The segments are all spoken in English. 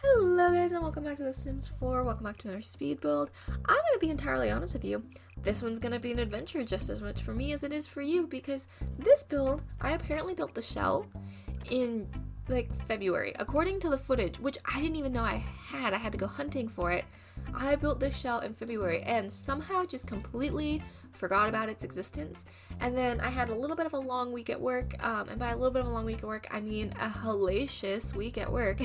Hello guys and welcome back to The Sims 4, welcome back to another speed build. I'm going to be entirely honest with you, this one's going to be an adventure just as much for me as it is for you because this build, I apparently built the shell in like February, according to the footage, which I didn't even know I had to go hunting for it. I built this shell in February and somehow just completely forgot about its existence. And then I had a little bit of a long week at work, and by a little bit of a long week at work, I mean a hellacious week at work.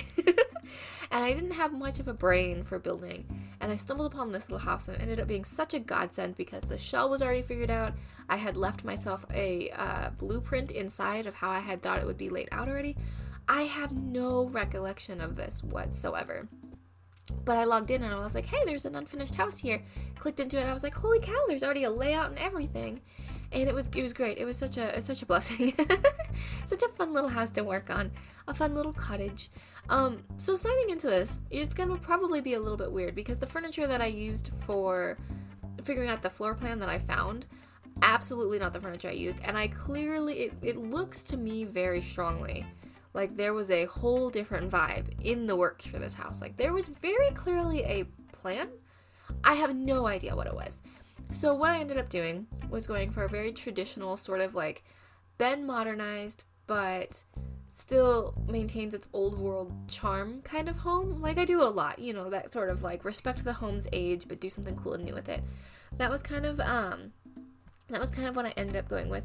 And I didn't have much of a brain for building, and I stumbled upon this little house, and it ended up being such a godsend because the shell was already figured out. I had left myself a blueprint inside of how I had thought it would be laid out already. I have no recollection of this whatsoever. But I logged in and I was like, hey, there's an unfinished house here. Clicked into it and I was like, holy cow, there's already a layout and everything. And it was great. It was such a blessing. Such a fun little house to work on. A fun little cottage. So signing into this is going to probably be a little bit weird because the furniture that I used for figuring out the floor plan that I found, absolutely not the furniture I used. And I clearly, it looks to me very strongly like there was a whole different vibe in the works for this house. Like there was very clearly a plan. I have no idea what it was. So what I ended up doing was going for a very traditional sort of like been modernized but still maintains its old world charm kind of home. Like I do a lot, you know, that sort of like respect the home's age but do something cool and new with it. That was kind of what I ended up going with.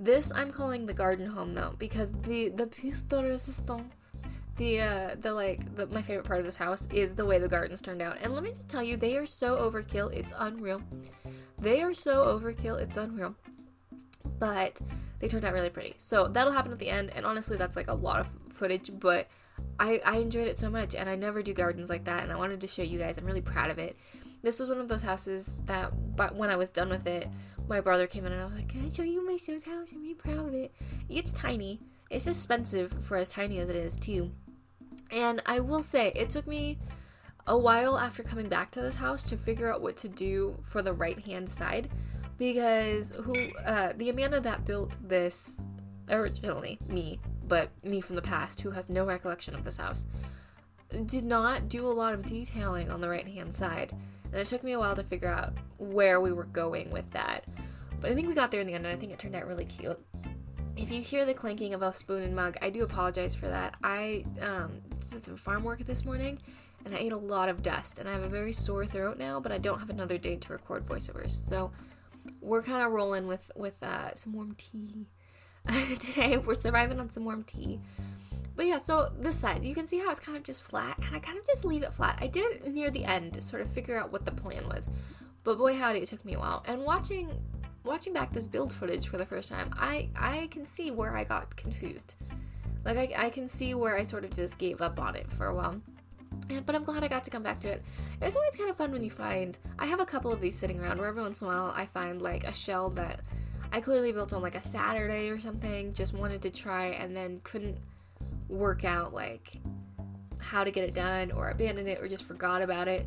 This I'm calling the garden home though, because the piece de resistance, my favorite part of this house is the way the gardens turned out. And let me just tell you, they are so overkill, it's unreal. They are so overkill, it's unreal. But they turned out really pretty. So that'll happen at the end, and honestly that's like a lot of footage, but I enjoyed it so much, and I never do gardens like that, and I wanted to show you guys. I'm really proud of it. This was one of those houses that, but when I was done with it, my brother came in and I was like, can I show you my Sims house? I'm really proud of it. It's tiny. It's expensive for as tiny as it is, too. And I will say, it took me a while after coming back to this house to figure out what to do for the right-hand side. Because the Amanda that built this, originally, me from the past, who has no recollection of this house, did not do a lot of detailing on the right-hand side. And it took me a while to figure out where we were going with that. But I think we got there in the end, and I think it turned out really cute. If you hear the clanking of a spoon and mug, I do apologize for that. I did some farm work this morning, and I ate a lot of dust, and I have a very sore throat now, but I don't have another day to record voiceovers. So we're kind of rolling with some warm tea. Today, we're surviving on some warm tea. But yeah, so this side, you can see how it's kind of just flat, and I kind of just leave it flat. I did near the end to sort of figure out what the plan was, but boy howdy, it took me a while. And watching back this build footage for the first time, I can see where I got confused. Like, I can see where I sort of just gave up on it for a while. But I'm glad I got to come back to it. It's always kind of fun when you find, I have a couple of these sitting around where every once in a while I find like a shell that I clearly built on like a Saturday or something, just wanted to try and then couldn't work out like how to get it done, or abandoned it, or just forgot about it.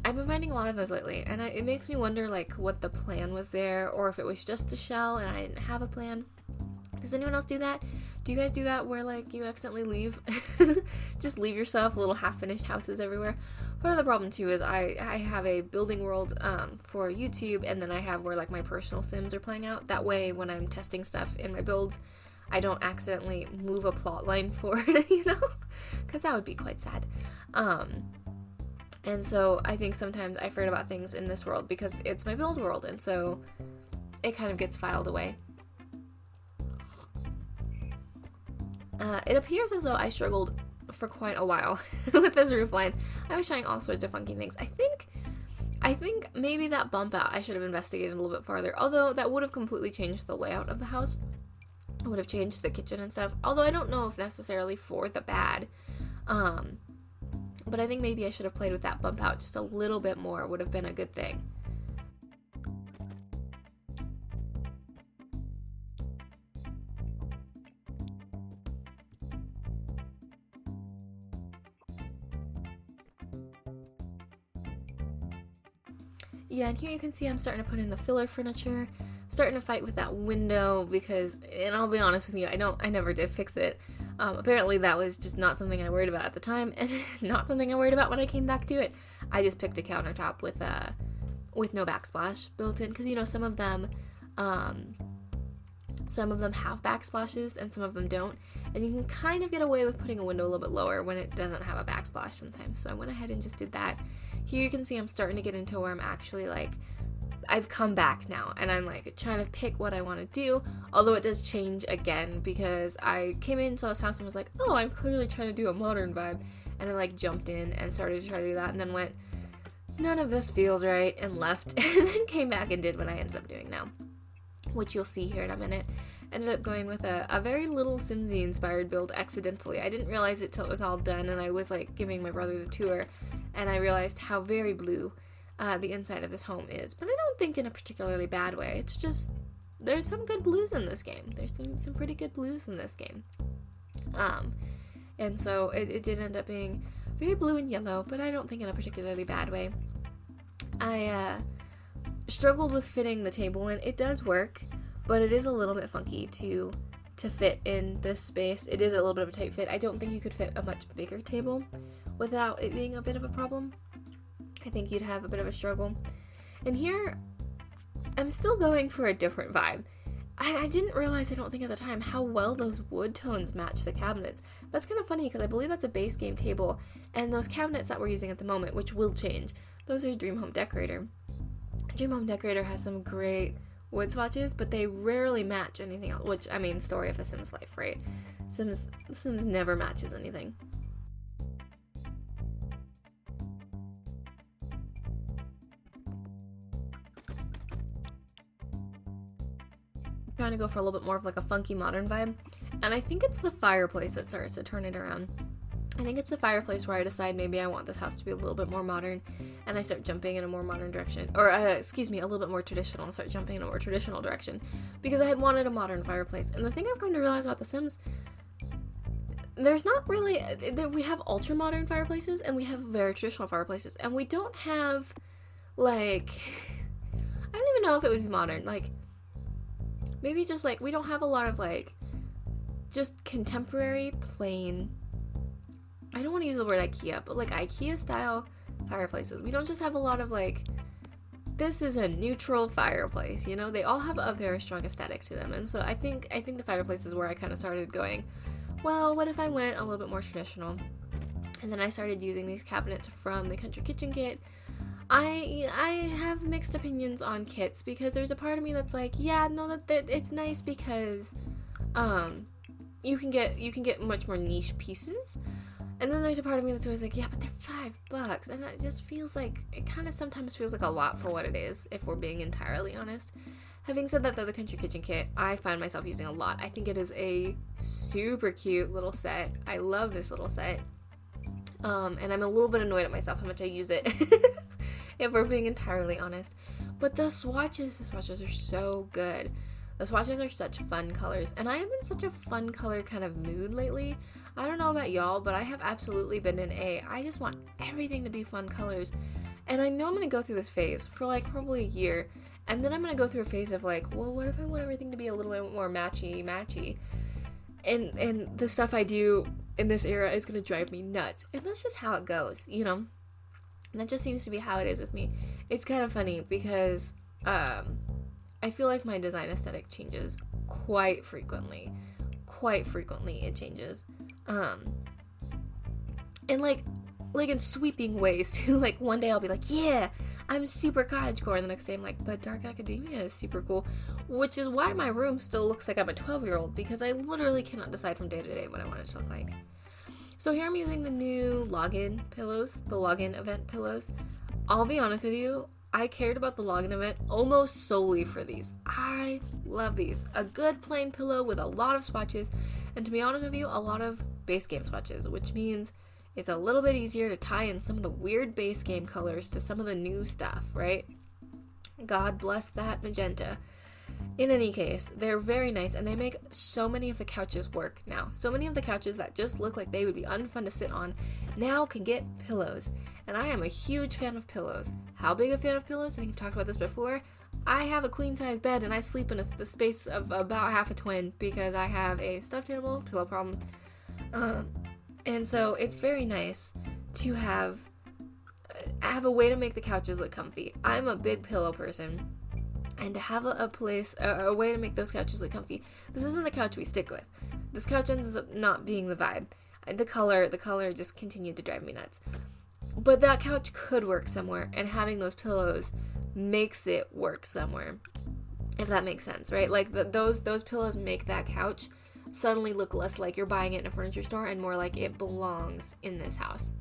I've been finding a lot of those lately, and it makes me wonder like what the plan was there, or if it was just a shell and I didn't have a plan. Does anyone else do that? Do you guys do that where like you accidentally leave just leave yourself little half-finished houses everywhere? Part of the problem too is I have a building world for YouTube, and then I have where like my personal Sims are playing out. That way when I'm testing stuff in my builds, I don't accidentally move a plot line for it, you know? Because that would be quite sad. And so I think sometimes I forget about things in this world because it's my build world, and so it kind of gets filed away. It appears as though I struggled for quite a while with this roof line. I was trying all sorts of funky things. I think maybe that bump out I should have investigated a little bit farther, although that would have completely changed the layout of the house. It would have changed the kitchen and stuff, although I don't know if necessarily for the bad. But I think maybe I should have played with that bump out just a little bit more, would have been a good thing. Yeah, and here you can see I'm starting to put in the filler furniture, starting to fight with that window because, and I'll be honest with you, I never did fix it. Apparently that was just not something I worried about at the time, and not something I worried about when I came back to it. I just picked a countertop with no backsplash built in, because, you know, some of them have backsplashes and some of them don't, and you can kind of get away with putting a window a little bit lower when it doesn't have a backsplash sometimes. So I went ahead and just did that. Here you can see I'm starting to get into where I'm actually like, I've come back now, and I'm like trying to pick what I want to do, although it does change again, because I came in, saw this house, and was like, oh, I'm clearly trying to do a modern vibe, and I like jumped in and started to try to do that, and then went, none of this feels right, and left, and then came back and did what I ended up doing now, which you'll see here in a minute. Ended up going with a very little Simsy inspired build accidentally. I didn't realize it till it was all done, and I was like giving my brother the tour, and I realized how very blue the inside of this home is, but I don't think in a particularly bad way. It's just, there's some good blues in this game. There's some pretty good blues in this game. And so it did end up being very blue and yellow, but I don't think in a particularly bad way. I struggled with fitting the table in. It does work, but it is a little bit funky to fit in this space. It is a little bit of a tight fit. I don't think you could fit a much bigger table without it being a bit of a problem. I think you'd have a bit of a struggle. And here, I'm still going for a different vibe. I didn't realize, I don't think at the time, how well those wood tones match the cabinets. That's kind of funny, because I believe that's a base game table, and those cabinets that we're using at the moment, which will change, those are Dream Home Decorator. Dream Home Decorator has some great wood swatches, but they rarely match anything else, which, I mean, story of a Sims life, right? Sims never matches anything. Trying to go for a little bit more of like a funky modern vibe, and I think it's the fireplace that starts to turn it around. I think it's the fireplace where I decide maybe I want this house to be a little bit more modern, and I start jumping in a more modern direction, or a little bit more traditional, and start jumping in a more traditional direction, because I had wanted a modern fireplace. And the thing I've come to realize about The Sims, there's not really, we have ultra modern fireplaces and we have very traditional fireplaces, and we don't have, like, I don't even know if it would be modern, like, maybe just, like, we don't have a lot of, like, just contemporary, plain, I don't want to use the word IKEA, but, like, IKEA-style fireplaces. We don't just have a lot of, like, this is a neutral fireplace, you know? They all have a very strong aesthetic to them, and so I think the fireplace is where I kind of started going, well, what if I went a little bit more traditional? And then I started using these cabinets from the Country Kitchen kit. I have mixed opinions on kits, because there's a part of me that's like, yeah, no, that it's nice because you can get much more niche pieces. And then there's a part of me that's always like, yeah, but they're $5, and that just feels like, it kind of sometimes feels like a lot for what it is, if we're being entirely honest. Having said that, though, the Country Kitchen kit, I find myself using a lot. I think it is a super cute little set. I love this little set. And I'm a little bit annoyed at myself how much I use it, if we're being entirely honest. But the swatches are so good. The swatches are such fun colors, and I am in such a fun color kind of mood lately. I don't know about y'all, but I have absolutely been in I just want everything to be fun colors. And I know I'm going to go through this phase for like probably a year, and then I'm going to go through a phase of like, well, what if I want everything to be a little bit more matchy? And the stuff I do in this era is going to drive me nuts. And that's just how it goes, you know? And that just seems to be how it is with me. It's kind of funny because I feel like my design aesthetic changes quite frequently. It changes. And like in sweeping ways too. Like one day I'll be like, yeah, I'm super cottagecore, and the next day I'm like, but Dark Academia is super cool, which is why my room still looks like I'm a 12-year-old, because I literally cannot decide from day to day what I want it to look like. So here I'm using the new login pillows, the login event pillows. I'll be honest with you, I cared about the login event almost solely for these. I love these. A good plain pillow with a lot of swatches, and to be honest with you, a lot of base game swatches, which means it's a little bit easier to tie in some of the weird base game colors to some of the new stuff, right? God bless that magenta. In any case, they're very nice, and they make so many of the couches work now. So many of the couches that just look like they would be unfun to sit on now can get pillows. And I am a huge fan of pillows. How big a fan of pillows? I think I've talked about this before. I have a queen-size bed, and I sleep in the space of about half a twin, because I have a stuffed animal pillow problem. And so it's very nice to have a way to make the couches look comfy. I'm a big pillow person, and to have a way to make those couches look comfy. This isn't the couch we stick with. This couch ends up not being the vibe. The color just continued to drive me nuts. But that couch could work somewhere, and having those pillows makes it work somewhere, if that makes sense, right? Like those pillows make that couch suddenly look less like you're buying it in a furniture store and more like it belongs in this house.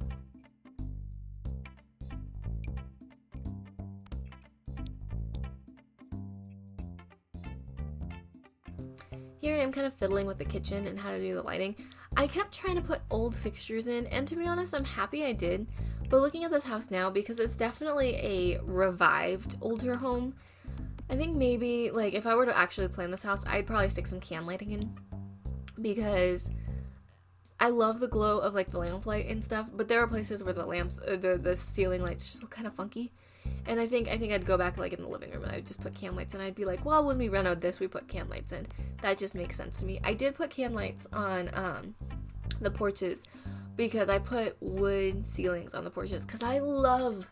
Here I am kind of fiddling with the kitchen and how to do the lighting. I kept trying to put old fixtures in, and to be honest, I'm happy I did. But looking at this house now, because it's definitely a revived older home, I think maybe, like, if I were to actually plan this house, I'd probably stick some can lighting in. Because I love the glow of, like, the lamp light and stuff, but there are places where the lamps, the ceiling lights just look kind of funky. And I think I'd go back, like, in the living room, and I'd just put can lights in. I'd be like, well, when we renoed this, we put can lights in. That just makes sense to me. I did put can lights on the porches because I put wood ceilings on the porches because I love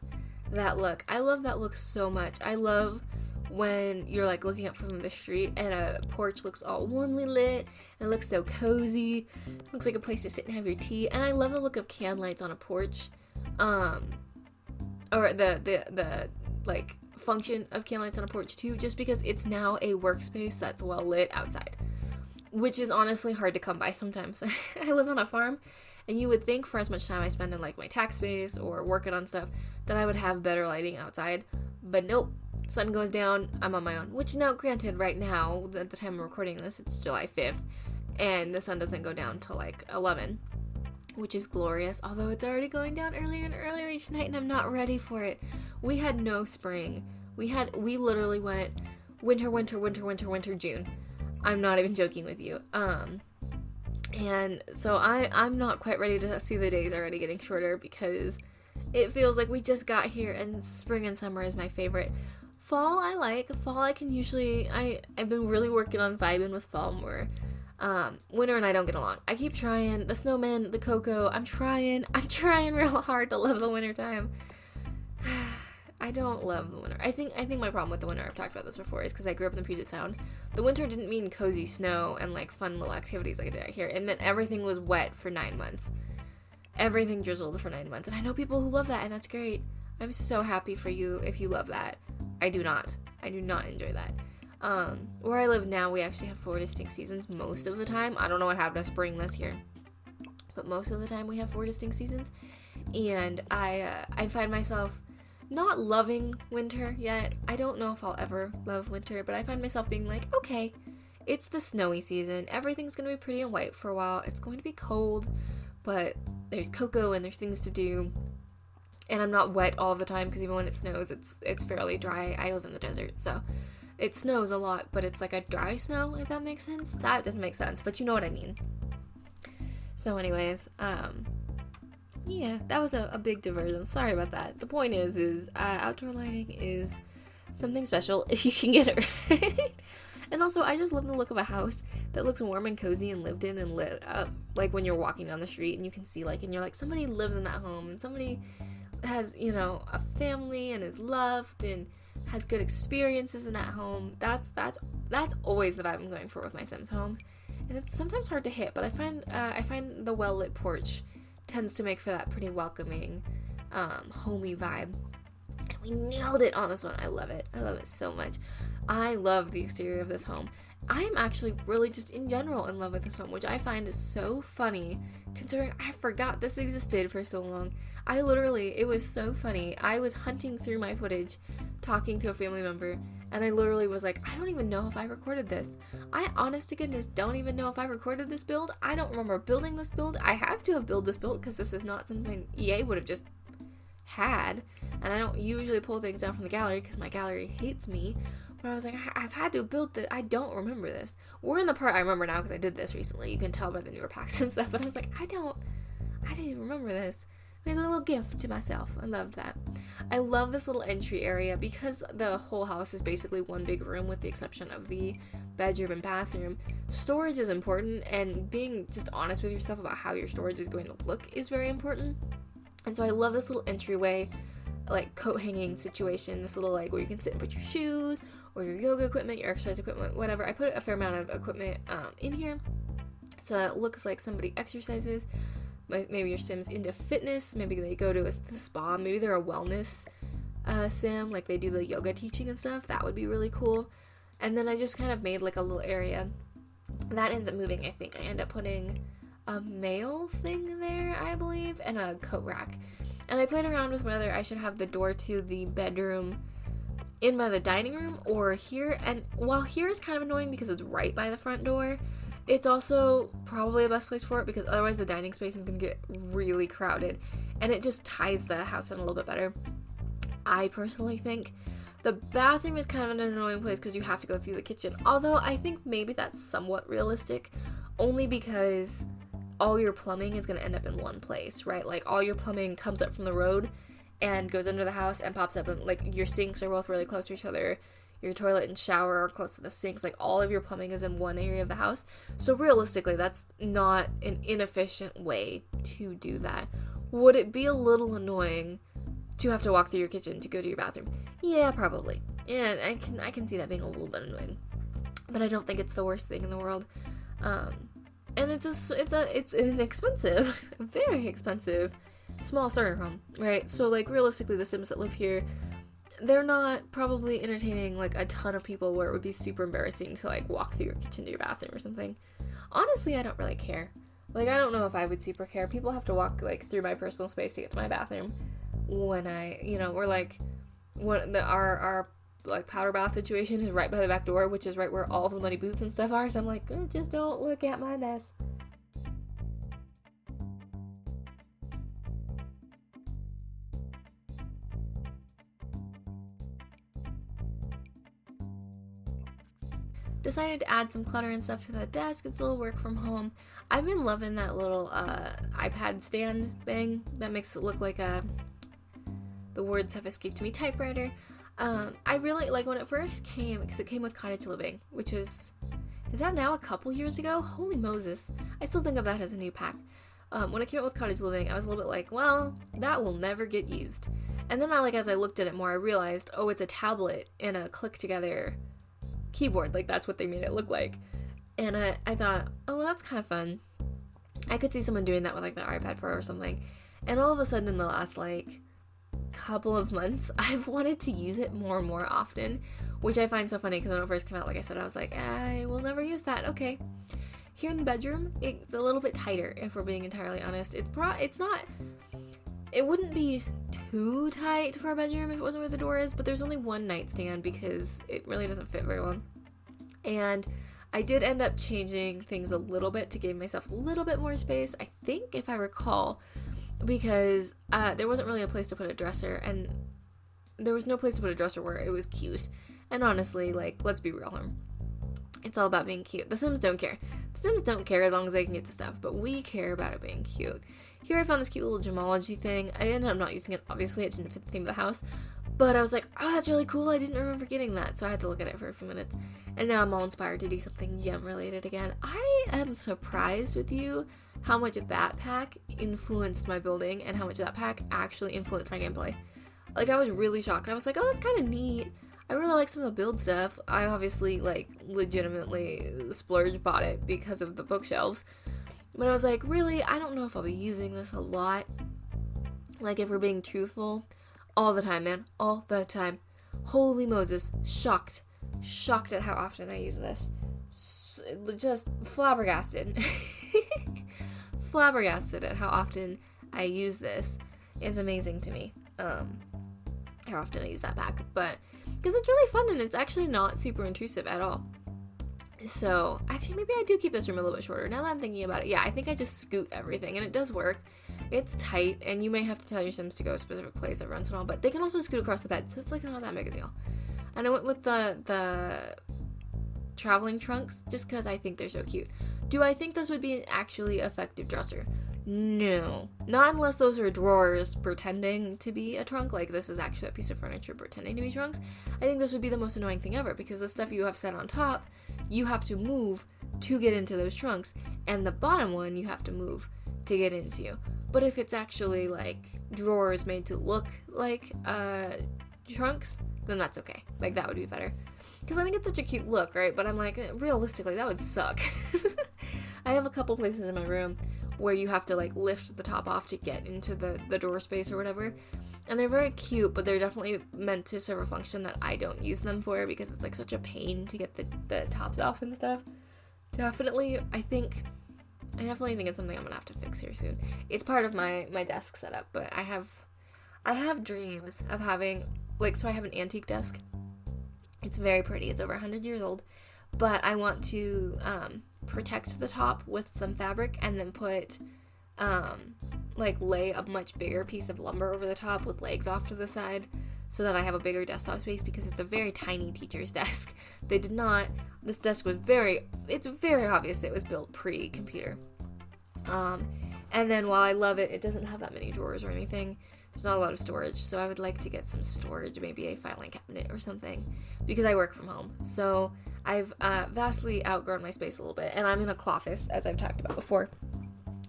that look. I love that look so much. I love when you're, like, looking up from the street and a porch looks all warmly lit and it looks so cozy. It looks like a place to sit and have your tea. And I love the look of can lights on a porch. Or the like function of can lights on a porch too, just because it's now a workspace that's well lit outside, which is honestly hard to come by sometimes. I live on a farm, and you would think for as much time I spend in, like, my tax space or working on stuff that I would have better lighting outside, but nope. Sun goes down, I'm on my own, which now granted right now at the time of recording this it's July 5th and the sun doesn't go down till like 11, which is glorious, although it's already going down earlier and earlier each night, and I'm not ready for it. We had no spring. We literally went winter, June. I'm not even joking with you. And so I'm not quite ready to see the days already getting shorter because it feels like we just got here, and spring and summer is my favorite. Fall I like. Fall I can usually, I've been really working on vibing with fall more. Winter and I don't get along. I keep trying. The snowman, the cocoa, I'm trying real hard to love the winter time. I don't love the winter. I think my problem with the winter, I've talked about this before, is because I grew up in the Puget Sound. The winter didn't mean cozy snow and, like, fun little activities like I did out here. It meant everything was wet for 9 months. Everything drizzled for 9 months. And I know people who love that, and that's great. I'm so happy for you if you love that. I do not enjoy that. Where I live now, we actually have 4 distinct seasons most of the time. I don't know what happened to spring this year, but most of the time we have 4 distinct seasons, and I find myself not loving winter yet. I don't know if I'll ever love winter, but I find myself being like, okay, it's the snowy season. Everything's going to be pretty and white for a while. It's going to be cold, but there's cocoa and there's things to do. And I'm not wet all the time because even when it snows, it's fairly dry. I live in the desert, so it snows a lot, but it's like a dry snow, if that makes sense. That doesn't make sense, but you know what I mean. So anyways, yeah, that was a big diversion. Sorry about that. The point is outdoor lighting is something special if you can get it right. And also, I just love the look of a house that looks warm and cozy and lived in and lit up. Like when you're walking down the street and you can see, like, and you're like, somebody lives in that home and somebody has, you know, a family and is loved and has good experiences in that home. That's always the vibe I'm going for with my Sims homes. And it's sometimes hard to hit, but I find the well-lit porch tends to make for that pretty welcoming, homey vibe. And we nailed it on this one. I love it. I love it so much. I love the exterior of this home. I'm actually really just in general in love with this home, which I find is so funny considering I forgot this existed for so long. It was so funny. I was hunting through my footage, talking to a family member, and I literally was like, I don't even know if I recorded this. I, honest to goodness, don't even know if I recorded this build. I don't remember building this build. I have to have built this build because this is not something EA would have just had, and I don't usually pull things down from the gallery because my gallery hates me. But I was like, I've had to build this. I don't remember this. We're in the part I remember now because I did this recently. You can tell by the newer packs and stuff. But I was like, I didn't even remember this. It's a little gift to myself. I love that. I love this little entry area because the whole house is basically one big room with the exception of the bedroom and bathroom. Storage is important, and being just honest with yourself about how your storage is going to look is very important. And so I love this little entryway, like coat hanging situation, this little like where you can sit and put your shoes or your yoga equipment, your exercise equipment, whatever. I put a fair amount of equipment in here so that it looks like somebody exercises. Maybe your sim's into fitness, maybe they go to the spa, maybe they're a wellness sim, like they do the yoga teaching and stuff. That would be really cool. And then I just kind of made like a little area that ends up moving. I think I end up putting a mail thing there, I believe, and a coat rack. And I played around with whether I should have the door to the bedroom in by the dining room or here. And while here is kind of annoying because it's right by the front door, it's also probably the best place for it because otherwise the dining space is going to get really crowded and it just ties the house in a little bit better. I personally think the bathroom is kind of an annoying place because you have to go through the kitchen. Although I think maybe that's somewhat realistic only because all your plumbing is going to end up in one place, right? Like all your plumbing comes up from the road and goes under the house and pops up, and like your sinks are both really close to each other. Your toilet and shower are close to the sinks. Like all of your plumbing is in one area of the house. So realistically, that's not an inefficient way to do that. Would it be a little annoying to have to walk through your kitchen to go to your bathroom? Yeah, probably. Yeah, I can see that being a little bit annoying. But I don't think it's the worst thing in the world. And it's an expensive, very expensive, small starter home, right? So like realistically, the Sims that live here, they're not probably entertaining like a ton of people where it would be super embarrassing to like walk through your kitchen to your bathroom or something. Honestly, I don't really care. Like I don't know if I would super care. People have to walk like through my personal space to get to my bathroom when we're like our like powder bath situation is right by the back door, which is right where all of the muddy boots and stuff are. So I'm like, just don't look at my mess. Decided to add some clutter and stuff to the desk. It's a little work from home. I've been loving that little iPad stand thing that makes it look like the words have escaped me typewriter. I really like when it first came because it came with Cottage Living, which is that now a couple years ago? Holy Moses. I still think of that as a new pack. When it came out with Cottage Living, I was a little bit like, well, that will never get used. And then as I looked at it more, I realized, oh, it's a tablet and a click together keyboard. Like that's what they made it look like. And I thought, oh, well, that's kind of fun. I could see someone doing that with like the iPad Pro or something. And all of a sudden in the last like couple of months, I've wanted to use it more and more often, which I find so funny because when it first came out, like I said, I was like, I will never use that. Okay. Here in the bedroom, it's a little bit tighter, if we're being entirely honest. It wouldn't be too tight for a bedroom if it wasn't where the door is, but there's only one nightstand because it really doesn't fit very well. And I did end up changing things a little bit to give myself a little bit more space, I think, if I recall, because there wasn't really a place to put a dresser, and there was no place to put a dresser where it was cute. And honestly, like, let's be real here. It's all about being cute. The Sims don't care. The Sims don't care as long as they can get to stuff, but we care about it being cute. Here I found this cute little gemology thing. I ended up not using it. Obviously, it didn't fit the theme of the house, but I was like, oh, that's really cool. I didn't remember getting that, so I had to look at it for a few minutes. And now I'm all inspired to do something gem-related again. I am surprised with you how much of that pack influenced my building and how much of that pack actually influenced my gameplay. Like, I was really shocked. I was like, oh, that's kind of neat. I really like some of the build stuff. I obviously, like, legitimately splurge bought it because of the bookshelves. But I was like, really? I don't know if I'll be using this a lot. Like, if we're being truthful. All the time, man. All the time. Holy Moses. Shocked. Shocked at how often I use this. Just flabbergasted. Flabbergasted at how often I use this. It's amazing to me. How often I use that pack. But because it's really fun and it's actually not super intrusive at all. So, actually, maybe I do keep this room a little bit shorter. Now that I'm thinking about it, yeah, I think I just scoot everything, and it does work. It's tight, and you may have to tell your Sims to go a specific place every once in a while, but they can also scoot across the bed, so it's like not that big a deal. And I went with the traveling trunks just because I think they're so cute. Do I think this would be an actually effective dresser? No. Not unless those are drawers pretending to be a trunk, like this is actually a piece of furniture pretending to be trunks. I think this would be the most annoying thing ever, because the stuff you have set on top, you have to move to get into those trunks, and the bottom one you have to move to get into. But if it's actually like drawers made to look like trunks, then that's okay. Like that would be better. Because I think it's such a cute look, right? But I'm like, realistically, that would suck. I have a couple places in my room where you have to like lift the top off to get into the door space or whatever. And they're very cute, but they're definitely meant to serve a function that I don't use them for, because it's like such a pain to get the tops off and stuff. I definitely think it's something I'm gonna have to fix here soon. It's part of my desk setup, but I have dreams of having, like, so I have an antique desk. It's very pretty. It's over 100 years old, but I want to protect the top with some fabric and then put lay a much bigger piece of lumber over the top with legs off to the side, so that I have a bigger desktop space, because it's a very tiny teacher's desk. This desk was it's very obvious it was built pre-computer. And then while I love it, it doesn't have that many drawers or anything. There's not a lot of storage, so I would like to get some storage, maybe a filing cabinet or something, because I work from home. So I've vastly outgrown my space a little bit, and I'm in a cloffice, as I've talked about before.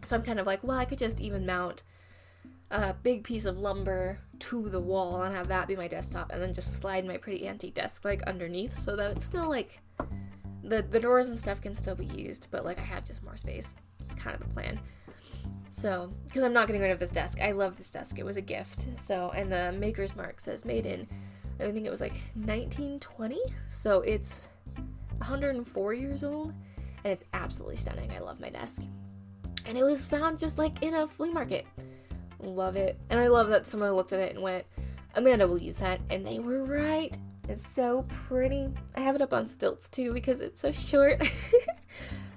So I'm kind of like, well, I could just even mount a big piece of lumber to the wall and have that be my desktop, and then just slide my pretty antique desk like underneath, so that it's still like the drawers and stuff can still be used, but like I have just more space. It's kind of the plan. So, because I'm not getting rid of this desk. I love this desk. It was a gift. So, and the maker's mark says made in, I think it was like 1920. So it's 104 years old, and it's absolutely stunning. I love my desk. And it was found just like in a flea market. Love it. And I love that someone looked at it and went, Amanda will use that. And they were right. It's so pretty. I have it up on stilts too because it's so short.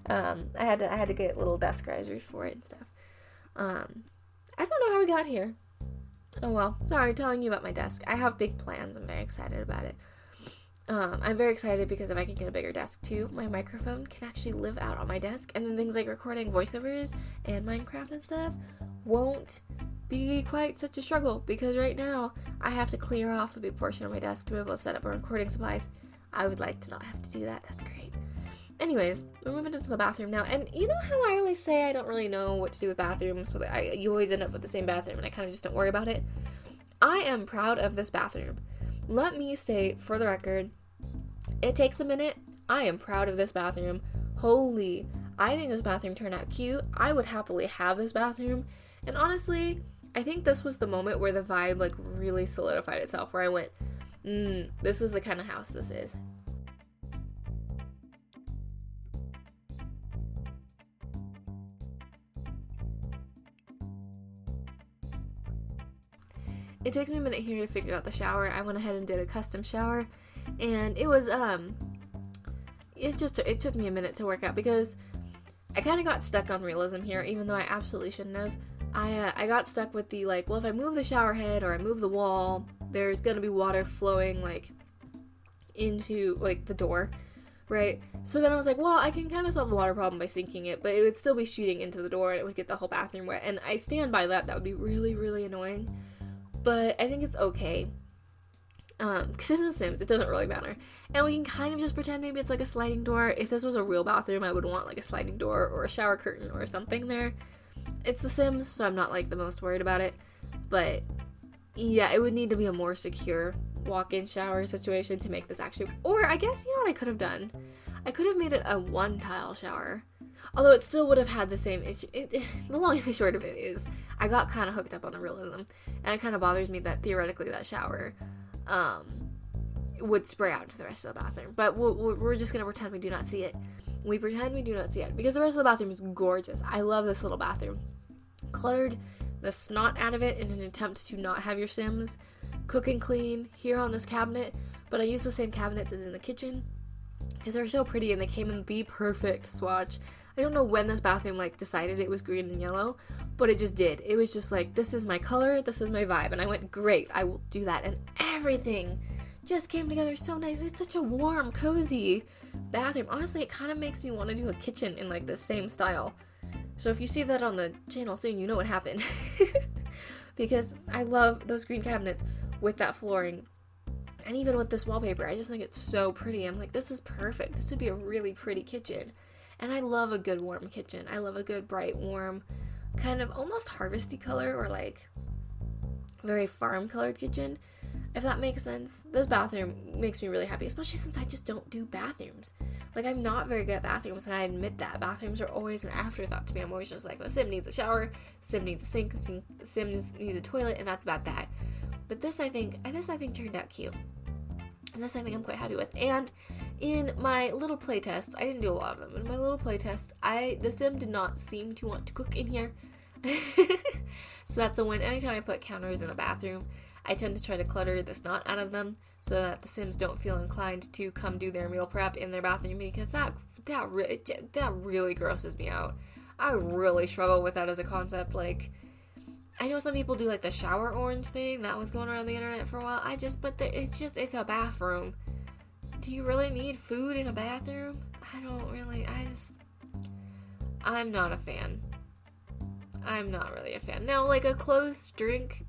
I had to get little desk risers for it and stuff. I don't know how we got here. Oh well, sorry, telling you about my desk. I have big plans. I'm very excited about it. I'm very excited because if I can get a bigger desk too, my microphone can actually live out on my desk, and then things like recording voiceovers and Minecraft and stuff won't be quite such a struggle, because right now I have to clear off a big portion of my desk to be able to set up recording supplies. I would like to not have to do that. That'd be great. Anyways, we're moving into the bathroom now, and you know how I always say I don't really know what to do with bathrooms, so that you always end up with the same bathroom, and I kind of just don't worry about it? I am proud of this bathroom. Let me say, for the record, it takes a minute. I am proud of this bathroom. Holy, I think this bathroom turned out cute. I would happily have this bathroom, and honestly, I think this was the moment where the vibe like really solidified itself, where I went, this is the kind of house this is. It takes me a minute here to figure out the shower. I went ahead and did a custom shower, and it was, it took me a minute to work out, because I kind of got stuck on realism here, even though I absolutely shouldn't have. I got stuck with the, like, well, if I move the shower head or I move the wall, there's gonna be water flowing, like, into, like, the door, right? So then I was like, well, I can kind of solve the water problem by sinking it, but it would still be shooting into the door, and it would get the whole bathroom wet, and I stand by that. That would be really, really annoying. But I think it's okay, because this is Sims, it doesn't really matter, and we can kind of just pretend maybe it's like a sliding door. If this was a real bathroom, I would want like a sliding door or a shower curtain or something there. It's The Sims, so I'm not like the most worried about it, but yeah, it would need to be a more secure walk-in shower situation to make this actually, or I guess, you know what I could have done? I could have made it a one-tile shower. Although it still would have had the same issue. The long and the short of it is, I got kind of hooked up on the realism, and it kind of bothers me that theoretically that shower would spray out to the rest of the bathroom. But we're just going to pretend we do not see it. We pretend we do not see it, because the rest of the bathroom is gorgeous. I love this little bathroom. Cluttered the snot out of it in an attempt to not have your Sims cook and clean here on this cabinet, but I use the same cabinets as in the kitchen, because they're so pretty, and they came in the perfect swatch. I don't know when this bathroom like decided it was green and yellow, but it just did. It was just like, this is my color, this is my vibe, and I went, great, I will do that, and everything just came together so nice. It's such a warm, cozy bathroom. Honestly, it kind of makes me want to do a kitchen in like the same style, So if you see that on the channel soon, you know what happened. Because I love those green cabinets with that flooring. And even with this wallpaper, I just think it's so pretty. I'm like, this is perfect. This would be a really pretty kitchen. And I love a good warm kitchen. I love a good bright, warm, kind of almost harvesty color, or like very farm colored kitchen, if that makes sense. This bathroom makes me really happy, especially since I just don't do bathrooms. Like, I'm not very good at bathrooms, and I admit that. Bathrooms are always an afterthought to me. I'm always just like, the sim needs a shower, sim needs a sink, the sim needs a toilet, and that's about that. But this I think turned out cute. And this I think I'm quite happy with. And in my little play tests, I didn't do a lot of them. In my little play tests, the sim did not seem to want to cook in here. So that's a win. Anytime I put counters in a bathroom, I tend to try to clutter the snot out of them so that the Sims don't feel inclined to come do their meal prep in their bathroom, because that really grosses me out. I really struggle with that as a concept. Like, I know some people do like the shower orange thing that was going around the internet for a while. It's a bathroom. Do you really need food in a bathroom? I'm not a fan. I'm not really a fan. Now, like a closed drink,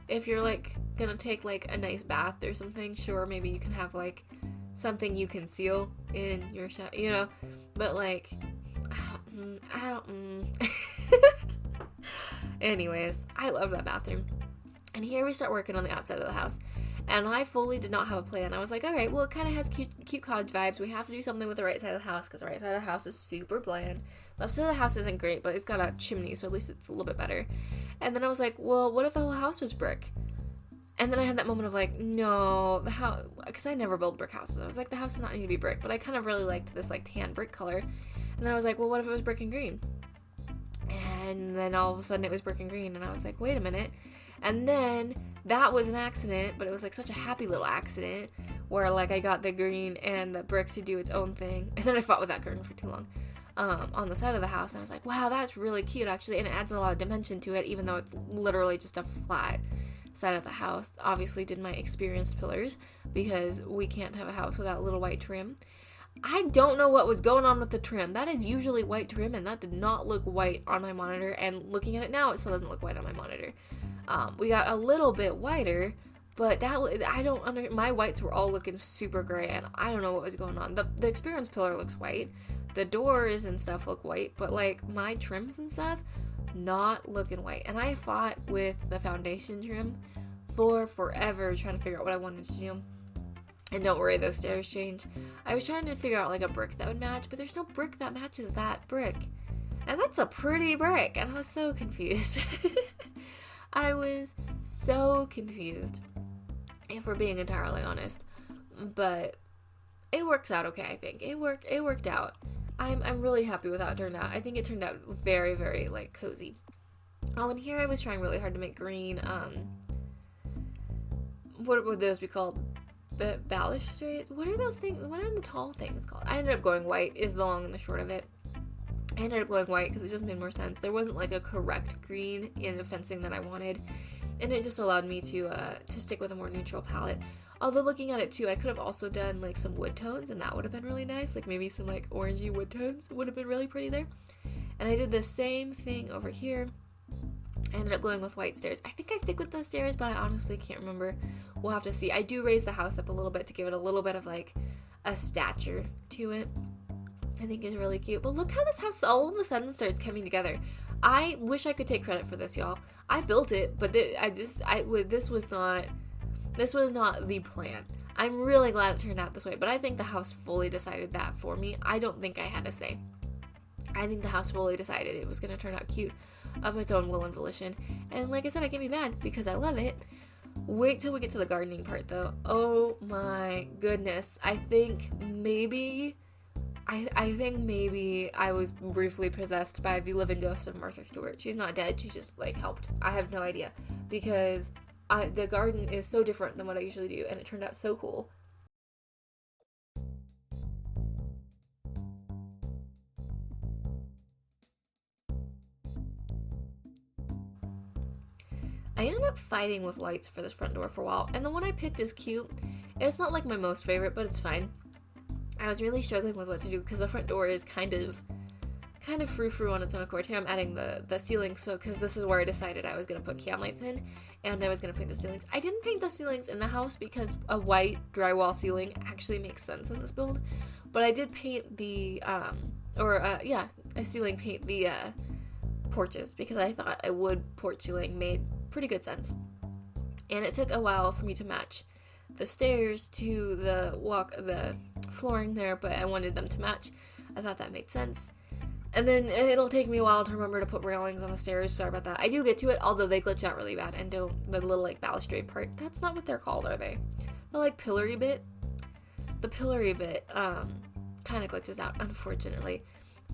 if you're like gonna take like a nice bath or something, sure, maybe you can have like something you conceal in your shower, you know, but like, I don't. Anyways, I love that bathroom. And here we start working on the outside of the house. And I fully did not have a plan. I was like, alright, well, it kind of has cute cottage vibes. We have to do something with the right side of the house, because the right side of the house is super bland. The left side of the house isn't great, but it's got a chimney, so at least it's a little bit better. And then I was like, well, what if the whole house was brick? And then I had that moment of like, no, the house, because I never build brick houses. I was like, the house does not need to be brick, but I kind of really liked this like tan brick color. And then I was like, well, what if it was brick and green? And then all of a sudden it was brick and green, and I was like, wait a minute. And then that was an accident, but it was like such a happy little accident where like I got the green and the brick to do its own thing. And then I fought with that curtain for too long on the side of the house. And I was like, wow, that's really cute actually. And it adds a lot of dimension to it, even though it's literally just a flat side of the house. Obviously did my experienced pillars, because we can't have a house without little white trim. I don't know what was going on with the trim. That is usually white trim, and that did not look white on my monitor. And looking at it now, it still doesn't look white on my monitor. We got a little bit whiter, but my whites were all looking super gray, and I don't know what was going on. The experience pillar looks white, the doors and stuff look white, but like my trims and stuff, not looking white. And I fought with the foundation trim for forever trying to figure out what I wanted to do. And don't worry, those stairs change. I was trying to figure out like a brick that would match, but there's no brick that matches that brick. And that's a pretty brick, and I was so confused. I was so confused, if we're being entirely honest. But it works out okay, I think. It worked out. I'm really happy with how it turned out. I think it turned out very, very like cozy. Oh, and here I was trying really hard to make green, what would those be called? Balustrades? What are those things? What are the tall things called? I ended up going white, is the long and the short of it. I ended up going white because it just made more sense. There wasn't like a correct green in the fencing that I wanted, and it just allowed me to stick with a more neutral palette. Although looking at it too, I could have also done like some wood tones, and that would have been really nice. Like maybe some like orangey wood tones would have been really pretty there. And I did the same thing over here. I ended up going with white stairs. I think I stick with those stairs, but I honestly can't remember. We'll have to see. I do raise the house up a little bit to give it a little bit of like a stature to it. I think is really cute. But look how this house all of a sudden starts coming together. I wish I could take credit for this, y'all. I built it, but this was not the plan. I'm really glad it turned out this way, but I think the house fully decided that for me. I don't think I had a say. I think the house fully decided it was going to turn out cute of its own will and volition. And like I said, I can't be mad because I love it. Wait till we get to the gardening part though. Oh my goodness. I think maybe I was briefly possessed by the living ghost of Martha Stewart. She's not dead. She just like helped. I have no idea, because the garden is so different than what I usually do, and it turned out so cool. I ended up fighting with lights for this front door for a while, and the one I picked is cute. It's not like my most favorite, but it's fine. I was really struggling with what to do because the front door is kind of kind of frou-frou on its own accord. Here I'm adding the ceiling, so because this is where I decided I was going to put can lights in, and I was going to paint the ceilings. I didn't paint the ceilings in the house because a white drywall ceiling actually makes sense in this build, but I did paint the, a ceiling paint the porches because I thought a wood porch ceiling made pretty good sense. And it took a while for me to match the stairs to the flooring there, but I wanted them to match. I thought that made sense. And then it'll take me a while to remember to put railings on the stairs. Sorry about that. I do get to it, although they glitch out really bad and don't, the little like balustrade part, that's not what they're called, are they? The like pillory bit? The pillory bit kind of glitches out, unfortunately.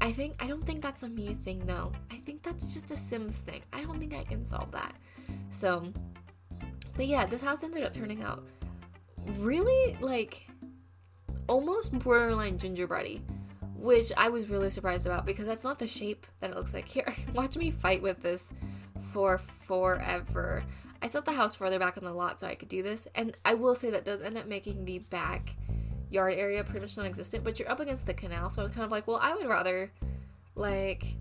I don't think that's a me thing though. I think that's just a Sims thing. I don't think I can solve that. So, but yeah, this house ended up turning out really like almost borderline gingerbready, which I was really surprised about because that's not the shape that it looks like here. Watch me fight with this for forever. I set the house further back on the lot so I could do this, and I will say that does end up making the back yard area pretty much non-existent, but you're up against the canal, so I was kind of like, well, I would rather like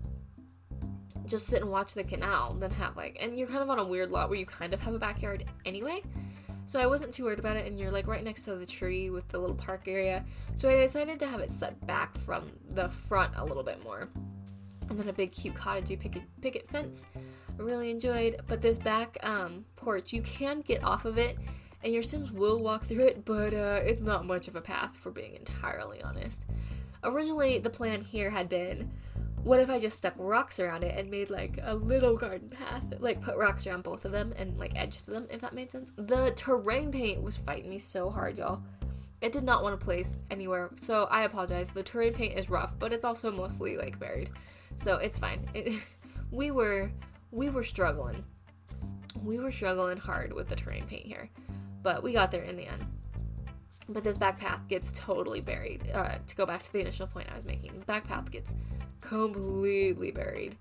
just sit and watch the canal than have like, and you're kind of on a weird lot where you kind of have a backyard anyway. So I wasn't too worried about it, and you're like right next to the tree with the little park area. So I decided to have it set back from the front a little bit more. And then a big cute cottagey picket fence I really enjoyed. But this back porch, you can get off of it, and your Sims will walk through it, but it's not much of a path, for being entirely honest. Originally, the plan here had been, what if I just stuck rocks around it and made like a little garden path, like put rocks around both of them and like edged them, if that made sense. The terrain paint was fighting me so hard, y'all. It did not want to place anywhere, so I apologize. The terrain paint is rough, but it's also mostly like buried, so it's fine. We were struggling. We were struggling hard with the terrain paint here, but we got there in the end. But this back path gets totally buried. To go back to the initial point I was making, the back path gets completely buried.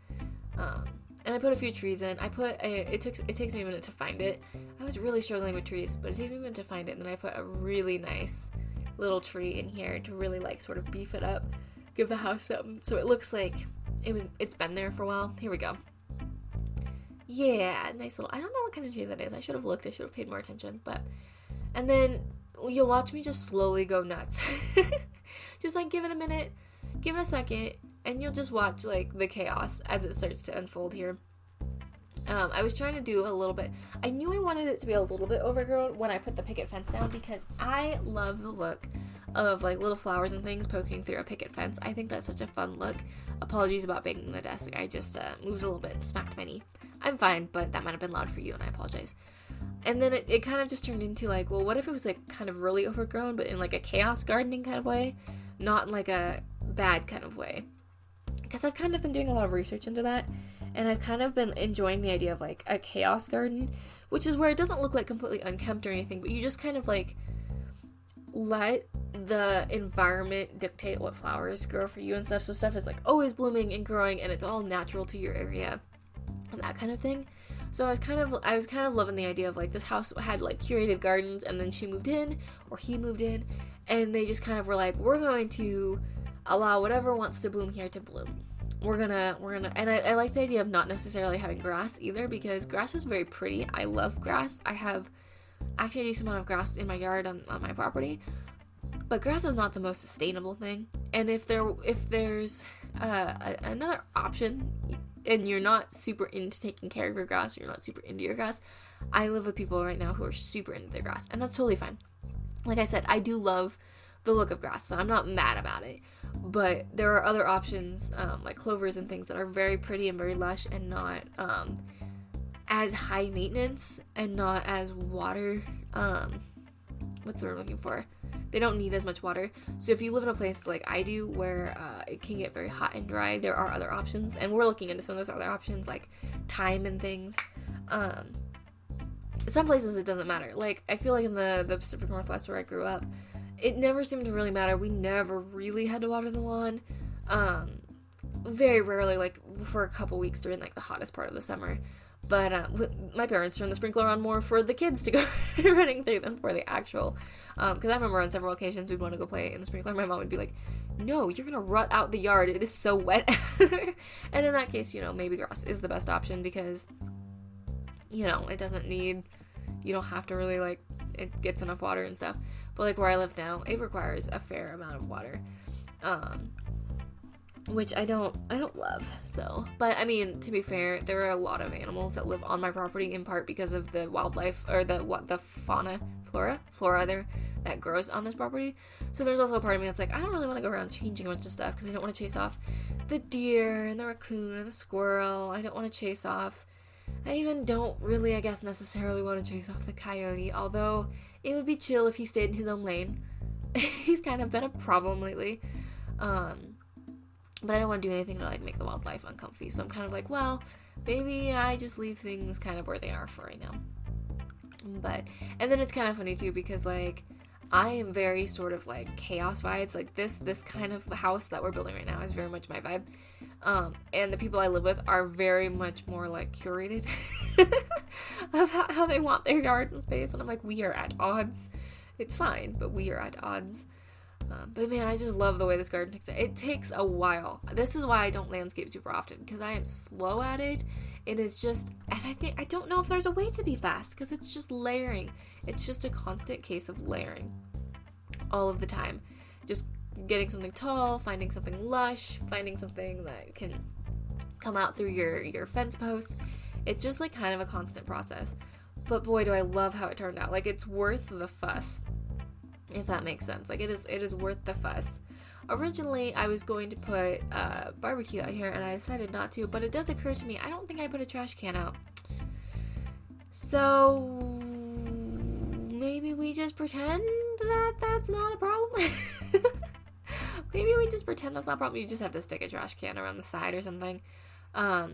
And I put a few trees in. It takes me a minute to find it. I was really struggling with trees, but it takes me a minute to find it, and then I put a really nice little tree in here to really like sort of beef it up, give the house something, so it looks like it's been there for a while. Here we go. Yeah, nice little, I don't know what kind of tree that is. I should have looked. I should have paid more attention, and then you'll watch me just slowly go nuts. Just like give it a minute, give it a second, and you'll just watch like the chaos as it starts to unfold here. I was trying to do a little bit, I knew I wanted it to be a little bit overgrown when I put the picket fence down, because I love the look of like little flowers and things poking through a picket fence. I think that's such a fun look. Apologies about banging the desk. I just moved a little bit and smacked my knee. I'm fine, but that might have been loud for you, and I apologize. And then it kind of just turned into like, well, what if it was like kind of really overgrown, but in like a chaos gardening kind of way, not in like a bad kind of way. Because I've kind of been doing a lot of research into that, and I've kind of been enjoying the idea of like a chaos garden, which is where it doesn't look like completely unkempt or anything, but you just kind of like let the environment dictate what flowers grow for you and stuff. So stuff is like always blooming and growing, and it's all natural to your area and that kind of thing. So I was kind of loving the idea of like this house had like curated gardens, and then she moved in, or he moved in, and they just kind of were like, we're going to allow whatever wants to bloom here to bloom. We're gonna, and I like the idea of not necessarily having grass either, because grass is very pretty. I love grass. I have actually a decent amount of grass in my yard on my property, but grass is not the most sustainable thing. And if there's another option, and you're not super into taking care of your grass, you're not super into your grass, I live with people right now who are super into their grass, and that's totally fine. Like I said, I do love the look of grass, so I'm not mad about it. But there are other options, like clovers and things that are very pretty and very lush, and not as high maintenance, and not as water, what's the word I'm looking for? They don't need as much water. So if you live in a place like I do, where it can get very hot and dry, there are other options, and we're looking into some of those other options, like thyme and things. Some places it doesn't matter. Like, I feel like in the Pacific Northwest where I grew up, it never seemed to really matter. We never really had to water the lawn. Very rarely, like for a couple weeks during like the hottest part of the summer. But my parents turned the sprinkler on more for the kids to go running through than for the actual. Because I remember on several occasions we'd want to go play in the sprinkler. My mom would be like, no, you're going to rut out the yard. It is so wet. And in that case, maybe grass is the best option because, it doesn't need, you don't have to really, like, it gets enough water and stuff. But, like, where I live now, it requires a fair amount of water. Which I don't love, so. But, I mean, to be fair, there are a lot of animals that live on my property, in part because of the wildlife, or the flora there that grows on this property. So there's also a part of me that's like, I don't really want to go around changing a bunch of stuff, because I don't want to chase off the deer, and the raccoon, and the squirrel. I don't want to chase off, I even don't really, I guess, necessarily want to chase off the coyote, although it would be chill if he stayed in his own lane. He's kind of been a problem lately. But I don't want to do anything to, like, make the wildlife uncomfy. So I'm kind of like, well, maybe I just leave things kind of where they are for right now. And then it's kind of funny, too, because, like, I am very sort of, like, chaos vibes. Like, this kind of house that we're building right now is very much my vibe. And the people I live with are very much more, like, curated of how they want their garden space. And I'm like, we are at odds. It's fine, but we are at odds. But man, I just love the way this garden takes it. It takes a while. This is why I don't landscape super often, because I am slow at it. It is just, and I don't know if there's a way to be fast, because it's just layering. It's just a constant case of layering all of the time. Just getting something tall, finding something lush, finding something that can come out through your fence posts. It's just like kind of a constant process. But boy, do I love how it turned out. Like, it's worth the fuss. If that makes sense. Like, it is worth the fuss. Originally, I was going to put barbecue out here, and I decided not to, but it does occur to me, I don't think I put a trash can out. So, maybe we just pretend that that's not a problem? Maybe we just pretend that's not a problem. You just have to stick a trash can around the side or something. Yeah,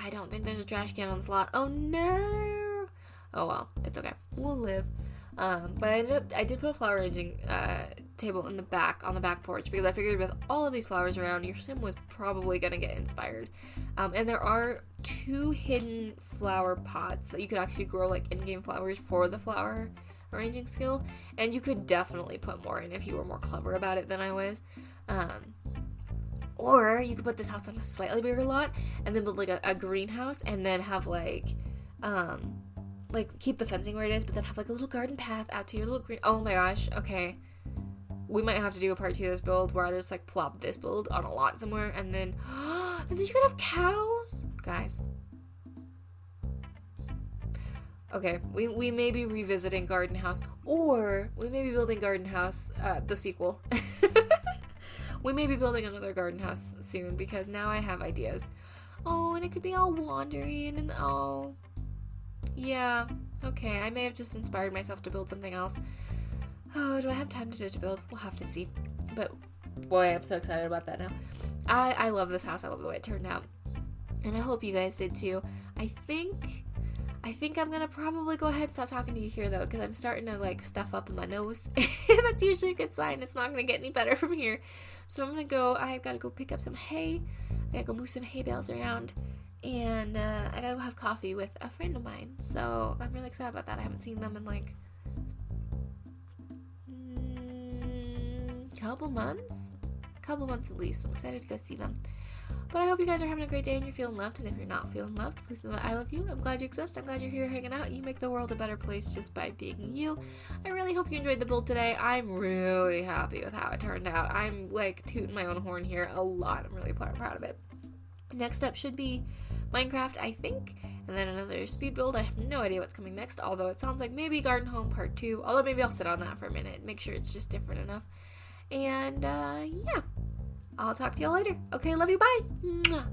I don't think there's a trash can on this lot. Oh, no! Oh, well. It's okay. We'll live. But I did put a flower arranging table on the back porch, because I figured with all of these flowers around, your sim was probably going to get inspired. And there are 2 hidden flower pots that you could actually grow, like, in-game flowers for the flower arranging skill, and you could definitely put more in if you were more clever about it than I was. Or you could put this house on a slightly bigger lot, and then build, like, a greenhouse, and then have, like, keep the fencing where it is, but then have, like, a little garden path out to your little green. Oh my gosh, okay. We might have to do a part 2 of this build where I just, like, plop this build on a lot somewhere, and then you could have cows. Guys. Okay, we may be revisiting Garden House, or we may be building Garden House, the sequel. We may be building another Garden House soon, because now I have ideas. Oh, and it could be all wandering, and oh... Yeah, okay, I may have just inspired myself to build something else. Oh, do I have time to build? We'll have to see. But, boy, I'm so excited about that now. I love this house. I love the way it turned out. And I hope you guys did too. I think I'm gonna probably go ahead and stop talking to you here, though, because I'm starting to, like, stuff up in my nose. That's usually a good sign. It's not gonna get any better from here. So I've gotta go pick up some hay. I gotta go move some hay bales around. And I gotta go have coffee with a friend of mine. So I'm really excited about that. I haven't seen them in, like, couple months at least. I'm excited to go see them. But I hope you guys are having a great day and you're feeling loved. And if you're not feeling loved, please know that I love you. I'm glad you exist. I'm glad you're here hanging out. You make the world a better place just by being you. I really hope you enjoyed the build today. I'm really happy with how it turned out. I'm, like, tooting my own horn here a lot. I'm really proud of it. Next up should be Minecraft, I think, and then another speed build. I have no idea what's coming next, although it sounds like maybe Garden Home Part 2, although maybe I'll sit on that for a minute, make sure it's just different enough. And, yeah, I'll talk to y'all later. Okay, love you, bye! Mwah.